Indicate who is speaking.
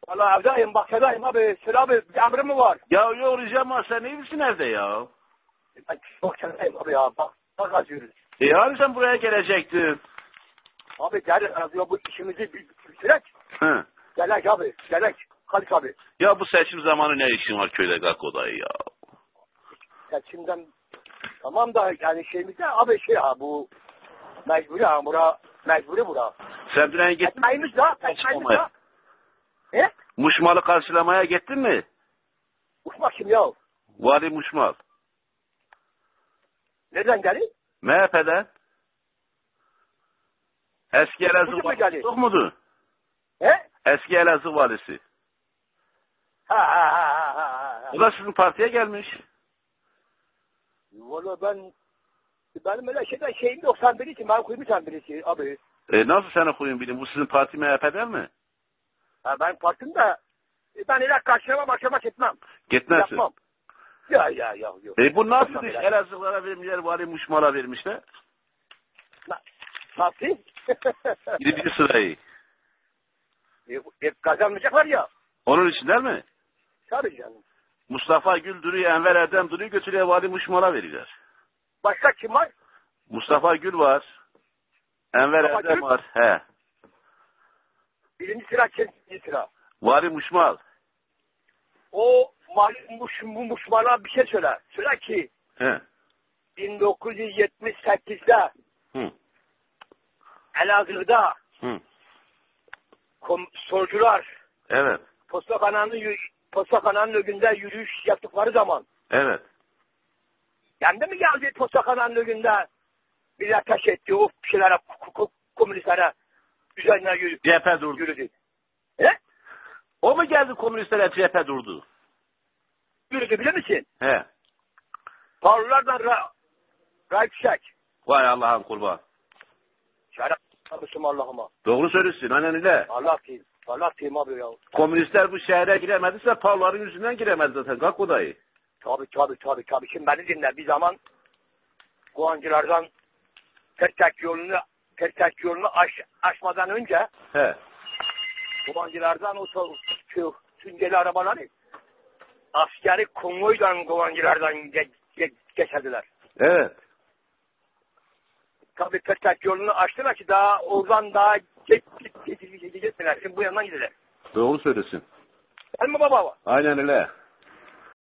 Speaker 1: Valla evdeyim, bahçedeyim abi. Söyle abi, bir emrin mi var?
Speaker 2: Ya yok ricam var, sen iyi misin evde ya?
Speaker 1: Ben bahçedeyim abi ya. Bak yazıyoruz.
Speaker 2: Hani sen buraya gelecektin?
Speaker 1: Abi gel yazıyor, bu işimizi bir bitirek.
Speaker 2: Hı.
Speaker 1: Gelek abi, gelek. Hadi abi.
Speaker 2: Ya bu seçim zamanı ne işin var köyde Gakko'da ya?
Speaker 1: Seçimden tamam da yani şeyimizde abi şey ha bu mecburi ha mecburi bura.
Speaker 2: Sen dün gittin
Speaker 1: Ekmeğimiz da, ekmeğimiz da. He?
Speaker 2: Muşmal'ı karşılamaya gittin mi?
Speaker 1: Uçmak kim ya?
Speaker 2: Vali Muşmal.
Speaker 1: Nereden geldi?
Speaker 2: MHP'den. Eski Elazığ
Speaker 1: Bugün mü
Speaker 2: valisi
Speaker 1: geldi?
Speaker 2: yok mudur?
Speaker 1: He?
Speaker 2: Eski Elazığ valisi.
Speaker 1: Ha.
Speaker 2: O da sizin partiye gelmiş.
Speaker 1: Valla benim öyle şeyim yok, sen birisi, ben koymuşum birisi abi.
Speaker 2: Nasıl sen okuyun bilin? Bu sizin parti MHP'den mi?
Speaker 1: Ha, ben partimde ben öyle karşılama etmem.
Speaker 2: Gitmezsin.
Speaker 1: Yapmam. Ya yok.
Speaker 2: Bu nasıl
Speaker 1: Yapmam
Speaker 2: iş?
Speaker 1: öyle.
Speaker 2: Elazığlara vermişler, Vali Muşmal'a vermişler.
Speaker 1: Nasıl?
Speaker 2: Birinci sırayı.
Speaker 1: Kazanmayacaklar ya.
Speaker 2: Onun için değil mi?
Speaker 1: Tabii canım.
Speaker 2: Mustafa Gül duruyor, Enver Erdem duruyor, götürüyor Vali Muşmal'a verirler.
Speaker 1: Başka kim var?
Speaker 2: Mustafa Gül var. Enver
Speaker 1: Mustafa
Speaker 2: Erdem
Speaker 1: Gül?
Speaker 2: var. He.
Speaker 1: Birinci sıra kim? İkinci sıra.
Speaker 2: Vali Muşmal.
Speaker 1: O Muşmal'a bir şey söyle. Söyle ki
Speaker 2: He.
Speaker 1: 1978'de
Speaker 2: Hı.
Speaker 1: Elazığ'da
Speaker 2: Hı.
Speaker 1: solcular
Speaker 2: Evet.
Speaker 1: Postakana'nın önünde yürüyüş yaptıkları zaman
Speaker 2: Evet.
Speaker 1: kendi mi geldi Postakana'nın önünde bir ateş etti o şeylere komünistlere üzerine
Speaker 2: Cephe durdu.
Speaker 1: yürüdü. He?
Speaker 2: O mu geldi komünistlere cephe durdu?
Speaker 1: Yürüdü biliyor musun?
Speaker 2: He.
Speaker 1: Pahalılardan Raif Şek.
Speaker 2: Vay Allah'ın kurban.
Speaker 1: Şeref tanışım Allah'ıma.
Speaker 2: Doğru söylüyorsun. Aynen öyle.
Speaker 1: Allah diyeyim abi ya.
Speaker 2: Komünistler bu şehre giremediyse Pavların yüzünden giremez zaten. Kalk odayı.
Speaker 1: Tabii. Şimdi beni dinle. Bir zaman Kovancılardan Tertek yolunu aşmadan önce
Speaker 2: He.
Speaker 1: Kovancılardan o süngeli arabaları askeri konvoyla Kovancılardan geçerdiler.
Speaker 2: Evet.
Speaker 1: Tabii Tertek yolunu açtılar ki daha oradan daha gittiler. Şimdi bu yandan gidilir.
Speaker 2: Doğru söylüyorsun.
Speaker 1: Değil mi baba?
Speaker 2: Aynen öyle.